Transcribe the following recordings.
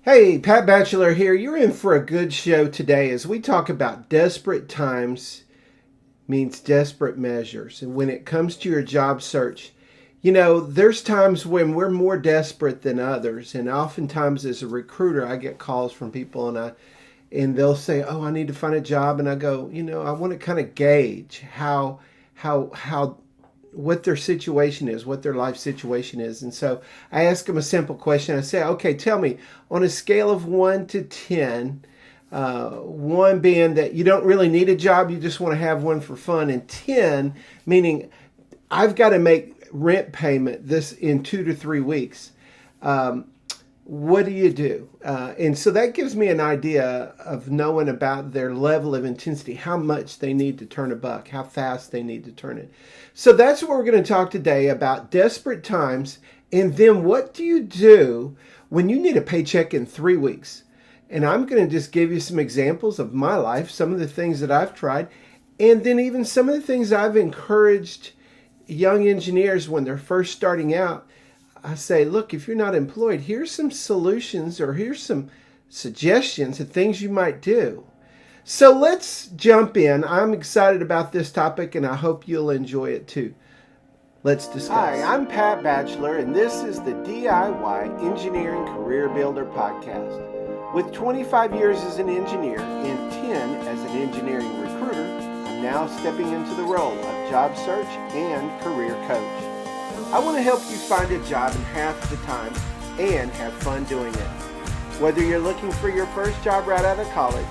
Hey, Pat Batchelor here. You're in for a good show today as we talk about desperate times means desperate measures. And when it comes to your job search, there's times when we're more desperate than others. And oftentimes as a recruiter, I get calls from people and they'll say, "Oh, I need to find a job." And I go, I want to kind of gauge how what their situation is, what their life situation is. And so I ask them a simple question. I say, okay, tell me on a scale of 1 to 10, 1 being that you don't really need a job, you just want to have one for fun, and 10 meaning I've got to make rent payment this in 2 to 3 weeks. What do you do? And so that gives me an idea of knowing about their level of intensity, how much they need to turn a buck, how fast they need to turn it. So that's what we're going to talk today about, desperate times, and then what do you do when you need a paycheck in 3 weeks? And I'm going to just give you some examples of my life, some of the things that I've tried, and then even some of the things I've encouraged young engineers when they're first starting out. I say, look, if you're not employed, here's some solutions or here's some suggestions of things you might do. So let's jump in. I'm excited about this topic and I hope you'll enjoy it too. Let's discuss. Hi, I'm Pat Batchelor and this is the DIY Engineering Career Builder Podcast. With 25 years as an engineer and 10 as an engineering recruiter, I'm now stepping into the role of job search and career coach. I want to help you find a job in half the time and have fun doing it. Whether you're looking for your first job right out of college,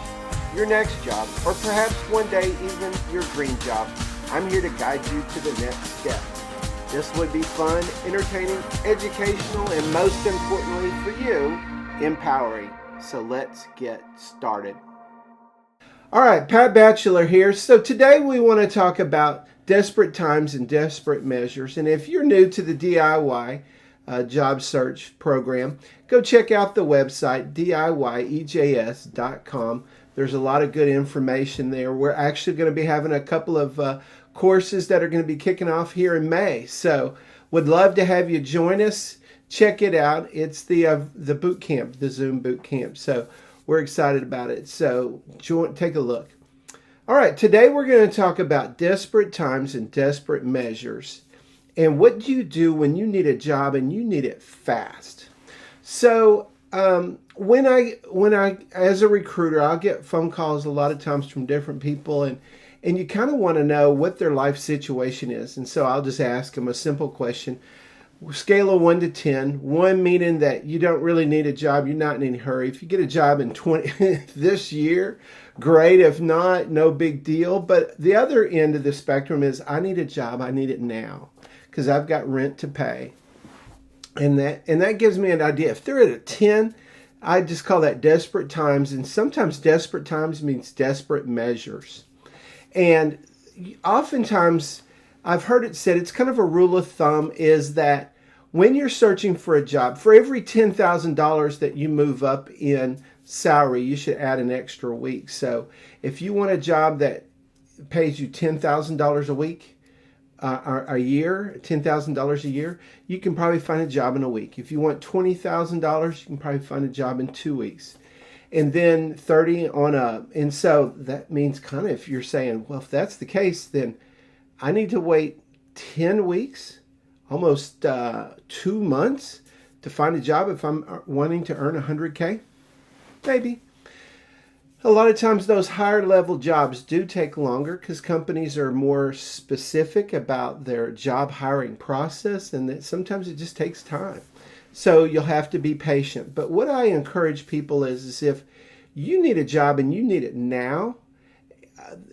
your next job, or perhaps one day even your dream job, I'm here to guide you to the next step. This would be fun, entertaining, educational, and most importantly for you, empowering. So let's get started. All right, Pat Batchelor here. So today we want to talk about desperate times and desperate measures. And if you're new to the DIY job search program, go check out the website, DIYEJS.com. There's a lot of good information there. We're actually going to be having a couple of courses that are going to be kicking off here in May. So would love to have you join us. Check it out. It's the boot camp, the Zoom boot camp. So we're excited about it. So take a look. All right, today we're going to talk about desperate times and desperate measures. And what do you do when you need a job and you need it fast? So when I as a recruiter, I'll get phone calls a lot of times from different people and you kind of want to know what their life situation is. And so I'll just ask them a simple question. Scale of 1 to 10, 1 meaning that you don't really need a job, you're not in any hurry. If you get a job in this year, great. If not, no big deal. But the other end of the spectrum is I need a job, I need it now because I've got rent to pay. And that gives me an idea. If they're at a 10, I just call that desperate times. And sometimes desperate times means desperate measures. And oftentimes I've heard it said, it's kind of a rule of thumb, is that when you're searching for a job, for every $10,000 that you move up in salary, you should add an extra week. So if you want a job that pays you $10,000 a week, or a year, $10,000 a year, you can probably find a job in a week. If you want $20,000, you can probably find a job in 2 weeks. And then 30 on up. And so that means kind of if you're saying, well, if that's the case, then I need to wait 10 weeks, almost 2 months to find a job if I'm wanting to earn 100K? Maybe. A lot of times those higher level jobs do take longer because companies are more specific about their job hiring process and that sometimes it just takes time. So you'll have to be patient. But what I encourage people is if you need a job and you need it now,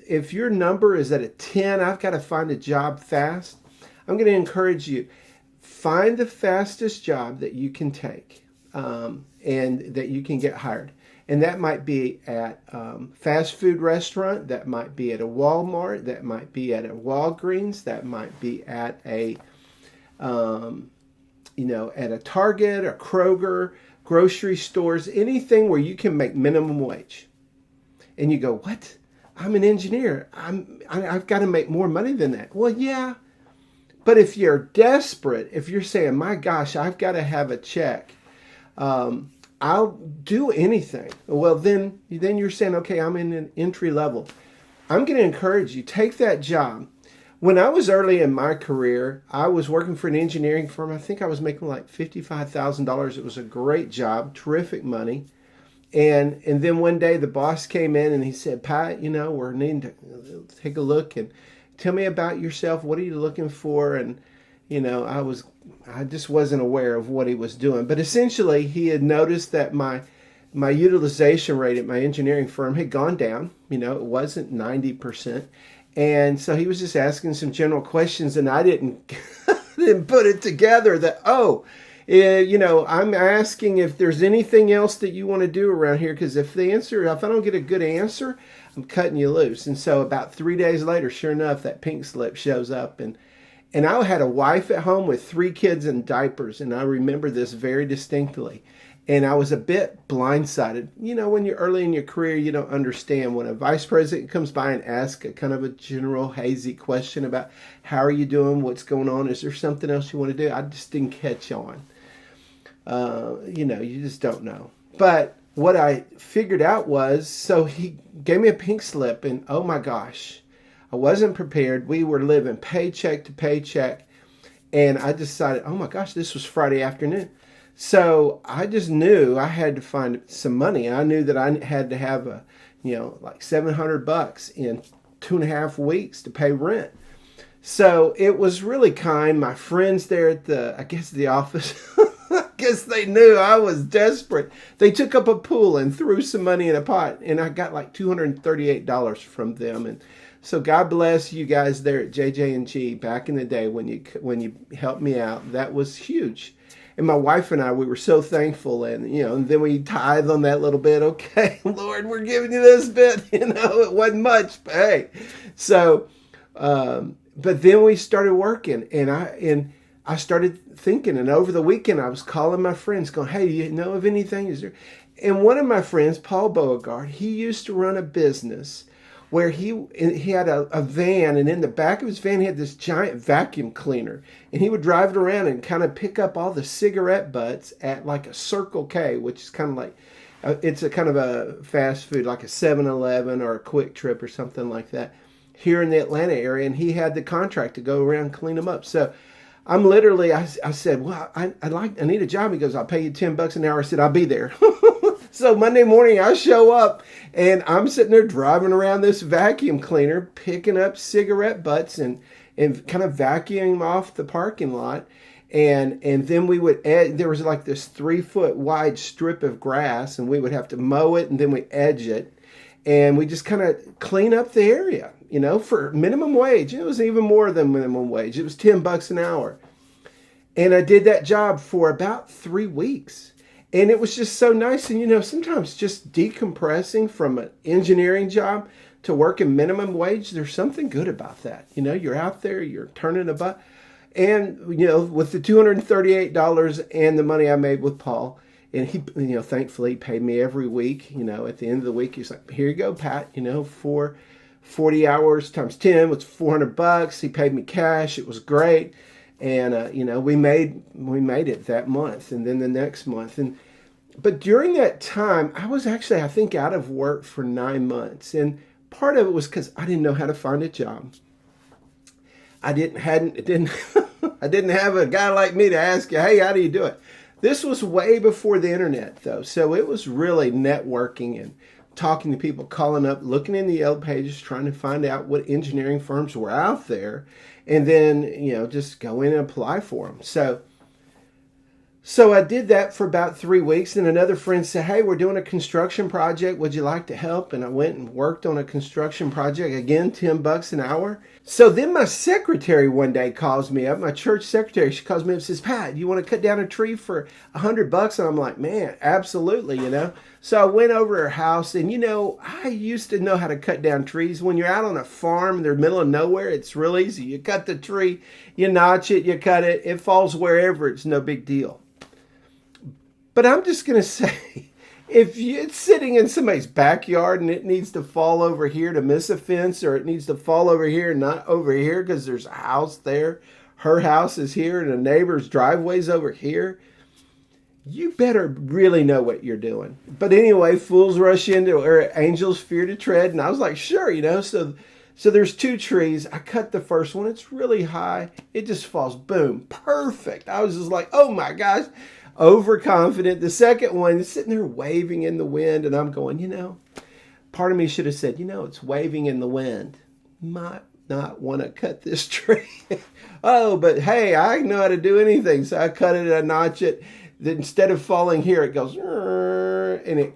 if your number is at a 10, I've got to find a job fast, I'm going to encourage you, find the fastest job that you can take and that you can get hired. And that might be at a fast food restaurant, that might be at a Walmart, that might be at a Walgreens, that might be at a, at a Target, a Kroger, grocery stores, anything where you can make minimum wage. And you go, what? I'm an engineer. I've got to make more money than that. Well, yeah. But if you're desperate, if you're saying, my gosh, I've got to have a check, I'll do anything. Well, then you're saying, okay, I'm in an entry level. I'm going to encourage you, take that job. When I was early in my career, I was working for an engineering firm. I think I was making like $55,000. It was a great job, terrific money. And then one day the boss came in and he said, Pat, we're needing to take a look and tell me about yourself. What are you looking for? And, I just wasn't aware of what he was doing. But essentially he had noticed that my utilization rate at my engineering firm had gone down. It wasn't 90%. And so he was just asking some general questions, and I didn't put it together that, I'm asking if there's anything else that you want to do around here, because if I don't get a good answer, I'm cutting you loose. And so about 3 days later, sure enough, that pink slip shows up, and I had a wife at home with 3 kids in diapers, and I remember this very distinctly. And I was a bit blindsided. When you're early in your career, you don't understand. When a vice president comes by and asks a kind of a general hazy question about how are you doing, what's going on, is there something else you want to do? I just didn't catch on. You just don't know. But what I figured out was, so he gave me a pink slip, and oh my gosh, I wasn't prepared. We were living paycheck to paycheck. And I decided, oh my gosh, this was Friday afternoon. So I just knew I had to find some money. I knew that I had to have like $700 in 2.5 weeks to pay rent. So it was really kind. My friends there at the office, I guess they knew I was desperate. They took up a pool and threw some money in a pot, and I got like $238 from them. And so God bless you guys there at JJ&G back in the day when you helped me out. That was huge. And my wife and I, we were so thankful. And, and then we tithe on that little bit. Okay, Lord, we're giving you this bit. It wasn't much, but hey. So, but then we started working, and I started thinking. And over the weekend, I was calling my friends going, hey, do you know of anything? Is there? And one of my friends, Paul Beauregard, he used to run a business where he had a van, and in the back of his van, he had this giant vacuum cleaner. And he would drive it around and kind of pick up all the cigarette butts at like a Circle K, which is kind of like, it's a kind of a fast food, like a 7-Eleven or a Quick Trip or something like that, here in the Atlanta area. And he had the contract to go around and clean them up. So I'm literally, I said, well, I need a job. He goes, I'll pay you $10 an hour. I said, I'll be there. So Monday morning I show up, and I'm sitting there driving around this vacuum cleaner, picking up cigarette butts and kind of vacuuming off the parking lot. And then we would there was like this 3-foot wide strip of grass, and we would have to mow it, and then we edge it. And we just kind of clean up the area, for minimum wage. It was even more than minimum wage. It was $10 an hour. And I did that job for about 3 weeks. And it was just so nice. And, sometimes just decompressing from an engineering job to working minimum wage, there's something good about that. You're out there, you're turning a buck. And, with the $238 and the money I made with Paul, and he, thankfully paid me every week, at the end of the week, he's like, here you go, Pat, for 40 hours times 10 was $400. He paid me cash. It was great. And, we made it that month, and then the next month. But during that time, I was actually, I think, out of work for 9 months. And part of it was because I didn't know how to find a job. I didn't have a guy like me to ask you, hey, how do you do it? This was way before the internet, though. So it was really networking and talking to people, calling up, looking in the Yellow Pages, trying to find out what engineering firms were out there. And then, just go in and apply for them. So I did that for about 3 weeks. And another friend said, hey, we're doing a construction project. Would you like to help? And I went and worked on a construction project. Again, $10 an hour. So then my secretary one day calls me up, my church secretary. She calls me up and says, Pat, you want to cut down a tree for $100? And I'm like, man, absolutely, So I went over to her house, and, I used to know how to cut down trees. When you're out on a farm in the middle of nowhere, it's real easy. You cut the tree, you notch it, you cut it. It falls wherever. It's no big deal. But I'm just going to say, if it's sitting in somebody's backyard and it needs to fall over here to miss a fence, or it needs to fall over here and not over here because there's a house there, her house is here and a neighbor's driveway's over here, you better really know what you're doing. But anyway, fools rush into, or angels fear to tread. And I was like, sure, So there's two trees. I cut the first one. It's really high. It just falls. Boom. Perfect. I was just like, oh my gosh. Overconfident. The second one is sitting there waving in the wind. And I'm going, part of me should have said, it's waving in the wind. Might not want to cut this tree. Oh, but hey, I know how to do anything. So I cut it, I notch it. Then instead of falling here, it goes, and it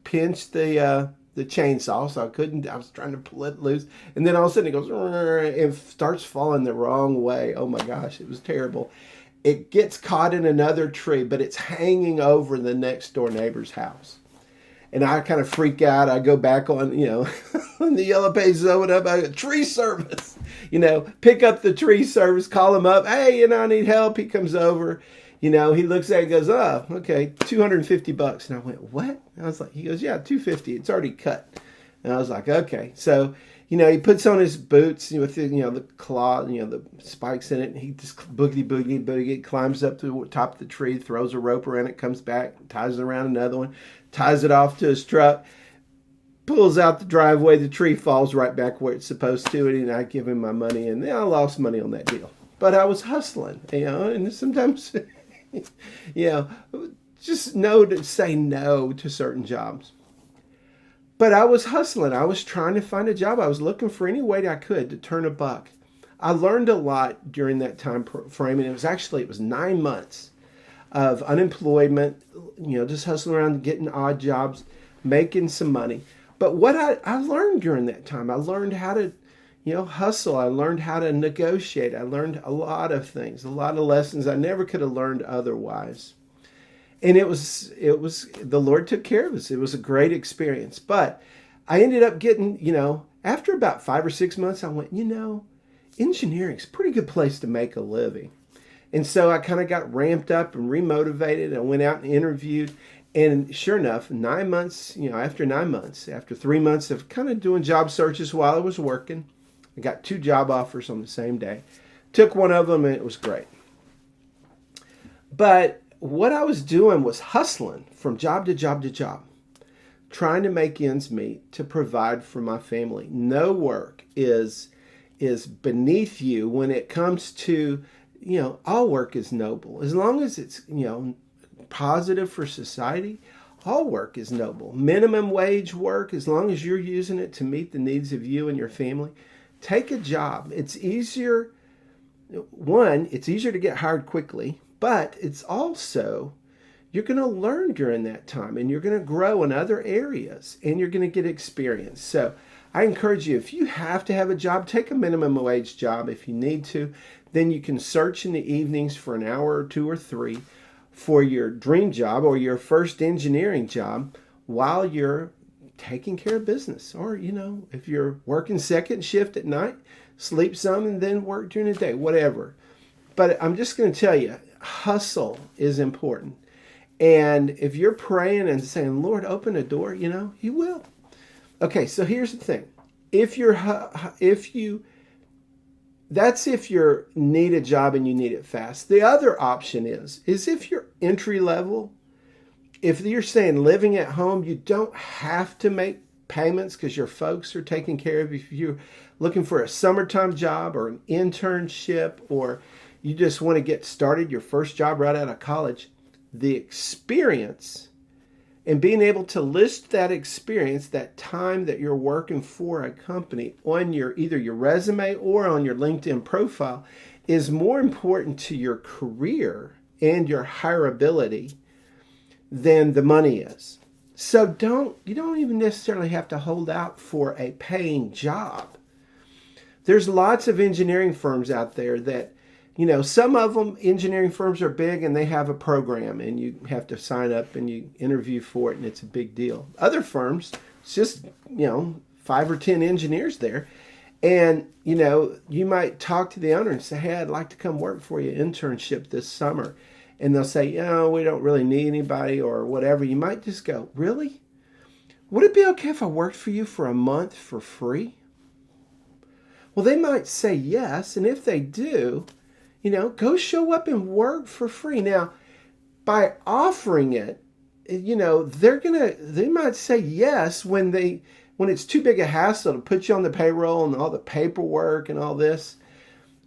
pinched the chainsaw. So I was trying to pull it loose. And then all of a sudden it goes, and starts falling the wrong way. Oh my gosh, it was terrible. It gets caught in another tree, but it's hanging over the next door neighbor's house. And I kind of freak out. I go back on, when the yellow pages open up, I go, tree service, pick up the tree service, call him up. Hey, I need help. He comes over, he looks at it and goes, oh, okay, $250. And I went, what? I was like, he goes, yeah, $250. It's already cut. And I was like, okay. So, he puts on his boots with the claw, the spikes in it. And he just boogie, climbs up to the top of the tree, throws a rope around it, comes back, ties it around another one, ties it off to his truck, pulls out the driveway. The tree falls right back where it's supposed to. And I give him my money. And then I lost money on that deal. But I was hustling, and sometimes, just know to say no to certain jobs. But I was hustling. I was trying to find a job. I was looking for any way I could to turn a buck. I learned a lot during that time frame, and it was 9 months of unemployment, just hustling around, getting odd jobs, making some money. But what I learned during that time, I learned how to, hustle. I learned how to negotiate. I learned a lot of things, a lot of lessons I never could have learned otherwise. And it was the Lord took care of us. It was a great experience. But I ended up getting, after about 5 or 6 months, I went, engineering's a pretty good place to make a living. And so I kind of got ramped up and remotivated. I went out and interviewed. And sure enough, 9 months, after 9 months, after 3 months of kind of doing job searches while I was working, I got 2 job offers on the same day. Took one of them and it was great. But what I was doing was hustling from job to job to job, trying to make ends meet to provide for my family. No work is beneath you when it comes to, all work is noble. As long as it's, positive for society, all work is noble. Minimum wage work, as long as you're using it to meet the needs of you and your family, take a job. It's easier to get hired quickly. But it's also, you're going to learn during that time and you're going to grow in other areas and you're going to get experience. So I encourage you, if you have to have a job, take a minimum wage job if you need to. Then you can search in the evenings for an hour or 2 or 3 for your dream job or your first engineering job while you're taking care of business. Or, if you're working second shift at night, sleep some and then work during the day, whatever. But I'm just going to tell you, hustle is important. And if you're praying and saying, Lord, open a door, He will. Okay, so here's the thing. If you need a job and you need it fast. The other option is if you're entry level, if you're saying living at home, you don't have to make payments because your folks are taken care of. If you're looking for a summertime job or an internship, or you just want to get started, your first job right out of college, the experience and being able to list that experience, that time that you're working for a company on either your resume or on your LinkedIn profile is more important to your career and your hireability than the money is. So you don't even necessarily have to hold out for a paying job. There's lots of engineering firms out there that, some of them, engineering firms are big and they have a program and you have to sign up and you interview for it and it's a big deal. Other firms, it's just, 5 or 10 engineers there. And, you might talk to the owner and say, hey, I'd like to come work for you, internship this summer. And they'll say, we don't really need anybody or whatever. You might just go, really? Would it be okay if I worked for you for a month for free? Well, they might say yes. And if they do, go show up and work for free. Now, by offering it, they might say yes when it's too big a hassle to put you on the payroll and all the paperwork and all this.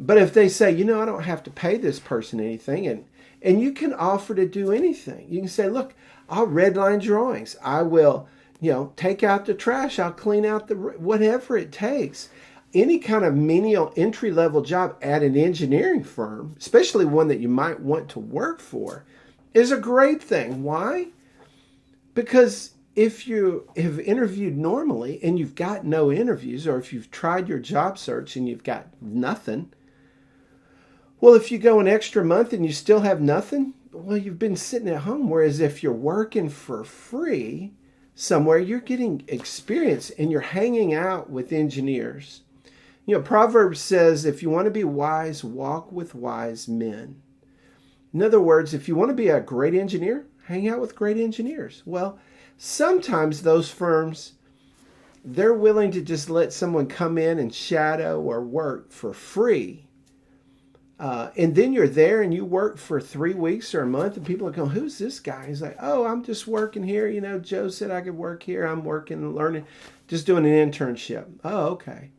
But if they say, I don't have to pay this person anything, and you can offer to do anything. You can say, look, I'll redline drawings. I will, take out the trash. I'll clean out whatever it takes. Any kind of menial entry-level job at an engineering firm, especially one that you might want to work for, is a great thing. Why? Because if you have interviewed normally and you've got no interviews, or if you've tried your job search and you've got nothing, well, if you go an extra month and you still have nothing, well, you've been sitting at home. Whereas if you're working for free somewhere, you're getting experience and you're hanging out with engineers. Proverbs says, if you want to be wise, walk with wise men. In other words, if you want to be a great engineer, hang out with great engineers. Well, sometimes those firms, they're willing to just let someone come in and shadow or work for free. And then you're there and you work for 3 weeks or a month and people are going, who's this guy? He's like, oh, I'm just working here. Joe said I could work here. I'm working and learning, just doing an internship. Oh, okay.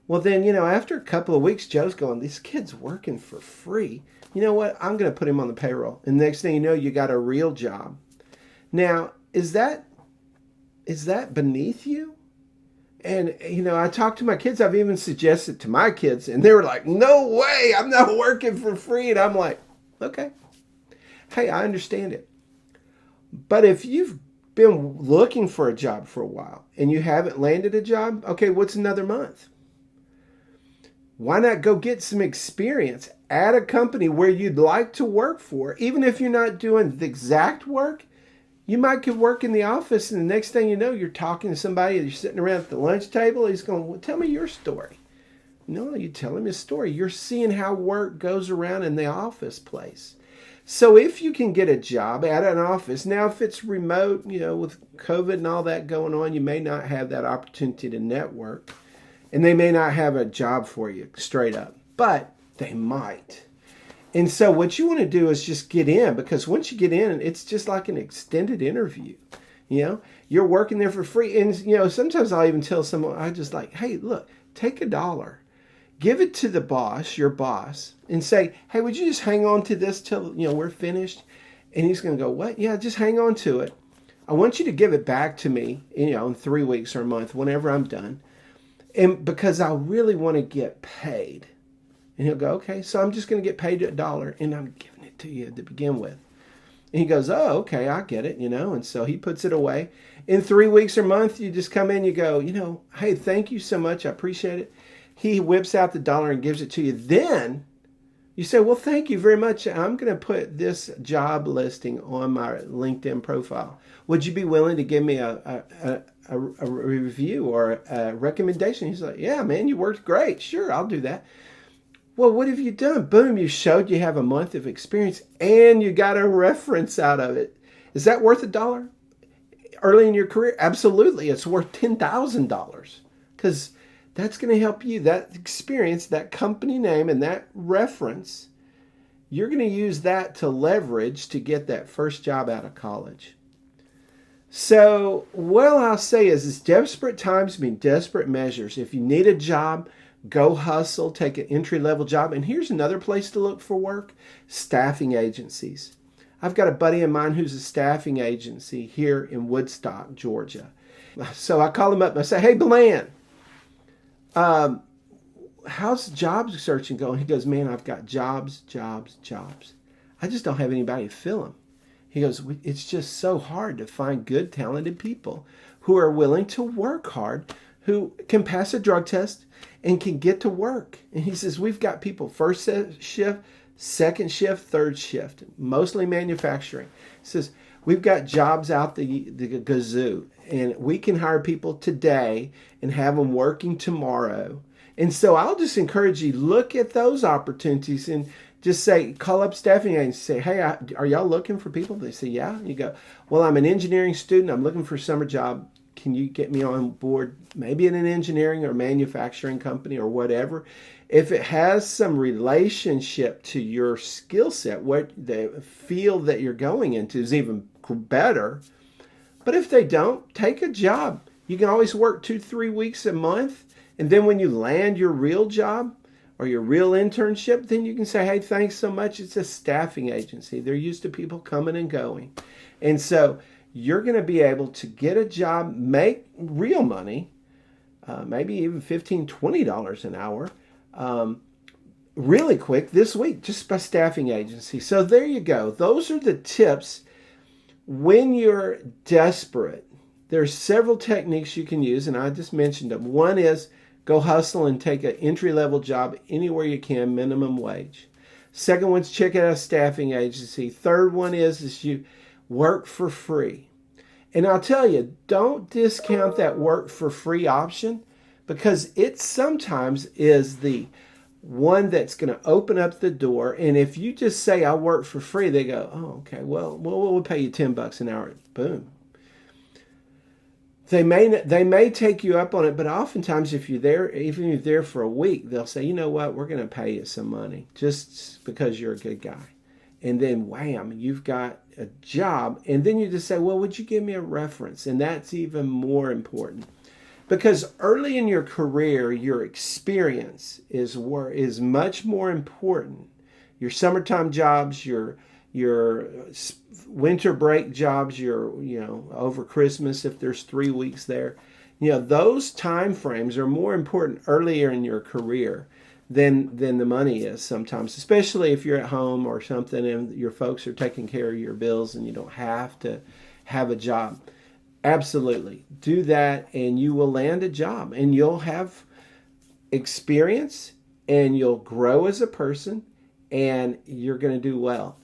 Well, then, after a couple of weeks, Joe's going, this kid's working for free. You know what? I'm going to put him on the payroll. And next thing you know, you got a real job. Now, is that beneath you? And, I talked to my kids. I've even suggested to my kids, and they were like, no way, I'm not working for free. And I'm like, okay. Hey, I understand it. But if you've been looking for a job for a while and you haven't landed a job, okay, what's another month? Why not go get some experience at a company where you'd like to work for? Even if you're not doing the exact work, you might could work in the office, and the next thing you know, you're talking to somebody, you're sitting around at the lunch table, he's going, well, tell me your story. No, you tell him his story. You're seeing how work goes around in the office place. So if you can get a job at an office, now if it's remote, with COVID and all that going on, you may not have that opportunity to network. And they may not have a job for you straight up, but they might. And so what you want to do is just get in, because once you get in, it's just like an extended interview. You're working there for free. And, sometimes I'll even tell someone, I just like, hey, look, take $1, give it to the boss, your boss, and say, hey, would you just hang on to this till, we're finished? And he's going to go, what? Yeah, just hang on to it. I want you to give it back to me, in 3 weeks or a month, whenever I'm done. And because I really want to get paid. And he'll go, okay, so I'm just going to get paid $1 and I'm giving it to you to begin with. And he goes, oh, okay, I get it, And so he puts it away. In 3 weeks or a month, you just come in, you go, hey, thank you so much. I appreciate it. He whips out the $1 and gives it to you. Then you say, well, thank you very much. I'm going to put this job listing on my LinkedIn profile. Would you be willing to give me a review or a recommendation? He's like, yeah, man, you worked great. Sure, I'll do that. Well, what have you done? Boom, you showed you have a month of experience and you got a reference out of it. Is that worth $1? Early in your career? Absolutely. It's worth $10,000 because that's going to help you. That experience, that company name, and that reference, you're going to use that to leverage to get that first job out of college. So what I'll say is desperate times mean desperate measures. If you need a job, go hustle, take an entry-level job. And here's another place to look for work, staffing agencies. I've got a buddy of mine who's a staffing agency here in Woodstock, Georgia. So I call him up and I say, hey, Belan, how's job searching going? He goes, man, I've got jobs. I just don't have anybody to fill them. He goes, it's just so hard to find good, talented people who are willing to work hard, who can pass a drug test and can get to work. And he says, we've got people first shift, second shift, third shift, mostly manufacturing. He says, we've got jobs out the gazoo, and we can hire people today and have them working tomorrow. And so I'll just encourage you, look at those opportunities and just say, call up staffing agency, say, hey, are y'all looking for people? They say, yeah. You go, well, I'm an engineering student. I'm looking for a summer job. can you get me on board, maybe in an engineering or manufacturing company or whatever? If it has some relationship to your skill set, what the field that you're going into is even better. But if they don't, take a job. You can always work 2-3 weeks a month. And then when you land your real job or your real internship, then you can say, hey, thanks so much. It's a staffing agency. They're used to people coming and going. And so you're going to be able to get a job, make real money, maybe even $15, $20 an hour, really quick this week, just by staffing agency. So there you go. Those are the tips when you're desperate. There's several techniques you can use, and I just mentioned them. One is go hustle and take an entry-level job anywhere you can, minimum wage. Second one's check out a staffing agency. Third one is you work for free. And I'll tell you, don't discount that work for free option, because it sometimes is the one that's going to open up the door. And if you just say, I work for free, they go, oh, okay, well, we'll pay you $10 an hour. Boom. They may take you up on it, but oftentimes if you're there, even if you're there for a week, they'll say, you know what, we're going to pay you some money just because you're a good guy. And then, wham, you've got a job. And then you just say, well, would you give me a reference? And that's even more important. Because early in your career, your experience is much more important. Your summertime jobs, your winter break jobs, over Christmas if there's 3 weeks there, those time frames are more important earlier in your career than the money is sometimes, especially if you're at home or something and your folks are taking care of your bills and you don't have to have a job. Absolutely. Do that and you will land a job and you'll have experience and you'll grow as a person and you're going to do well.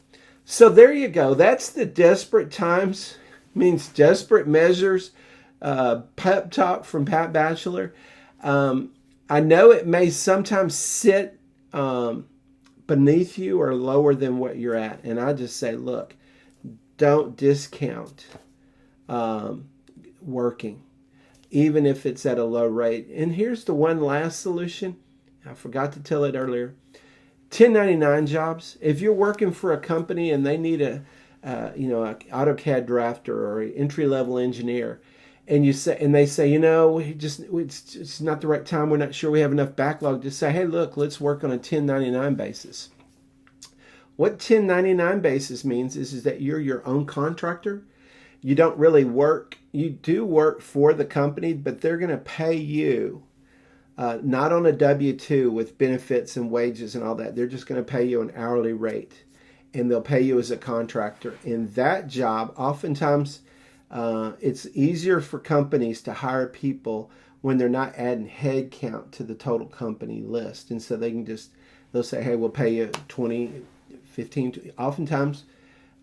So there you go. That's the desperate times, means desperate measures, pep talk from Pat Batchelor. I know it may sometimes sit beneath you or lower than what you're at. And I just say, look, don't discount working, even if it's at a low rate. And here's the one last solution. I forgot to tell it earlier. 1099 jobs. If you're working for a company and they need a AutoCAD drafter or an entry-level engineer, and they say, it's not the right time. We're not sure we have enough backlog. Just say, hey, look, let's work on a 1099 basis. What 1099 basis means is that you're your own contractor. You don't really work. You do work for the company, but they're going to pay you not on a W-2 with benefits and wages and all that. They're just going to pay you an hourly rate, and they'll pay you as a contractor. In that job, oftentimes it's easier for companies to hire people when they're not adding head count to the total company list. And so they'll say, hey, we'll pay you 20, 15. Oftentimes,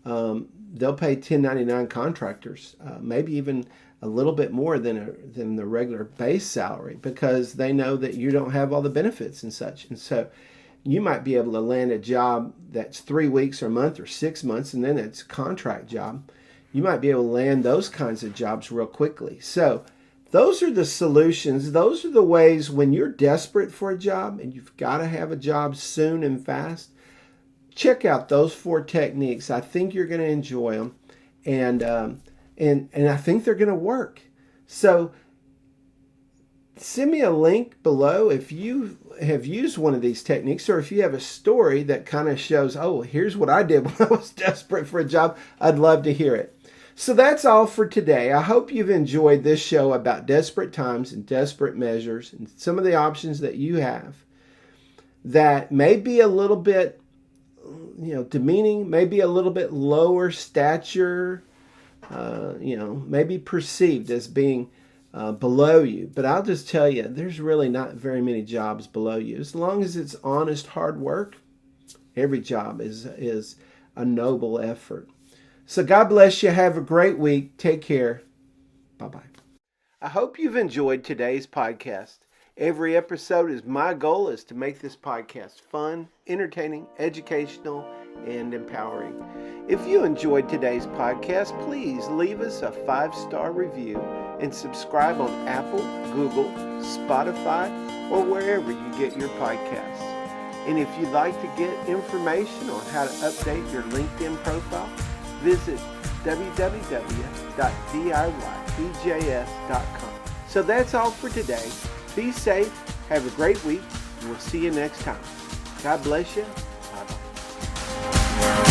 they'll pay 1099 contractors, maybe even a little bit more than the regular base salary, because they know that you don't have all the benefits and such. And so you might be able to land a job that's 3 weeks or a month or 6 months, and then it's a contract job. You might be able to land those kinds of jobs real quickly. So those are the solutions. Those are the ways when you're desperate for a job and you've got to have a job soon and fast. Check out those 4 techniques. I think you're going to enjoy them, and I think they're going to work. So send me a link below if you have used one of these techniques, or if you have a story that kind of shows, oh, here's what I did when I was desperate for a job. I'd love to hear it. So that's all for today. I hope you've enjoyed this show about desperate times and desperate measures and some of the options that you have that may be a little bit demeaning, maybe a little bit lower stature, maybe perceived as being below you. But I'll just tell you, there's really not very many jobs below you. As long as it's honest, hard work, every job is a noble effort. So God bless you. Have a great week. Take care. Bye-bye. I hope you've enjoyed today's podcast. Every episode my goal is to make this podcast fun, entertaining, educational, and empowering. If you enjoyed today's podcast, please leave us a 5-star review and subscribe on Apple, Google, Spotify, or wherever you get your podcasts. And if you'd like to get information on how to update your LinkedIn profile, visit www.diybjs.com. So that's all for today. Be safe, have a great week, and we'll see you next time. God bless you. Bye-bye.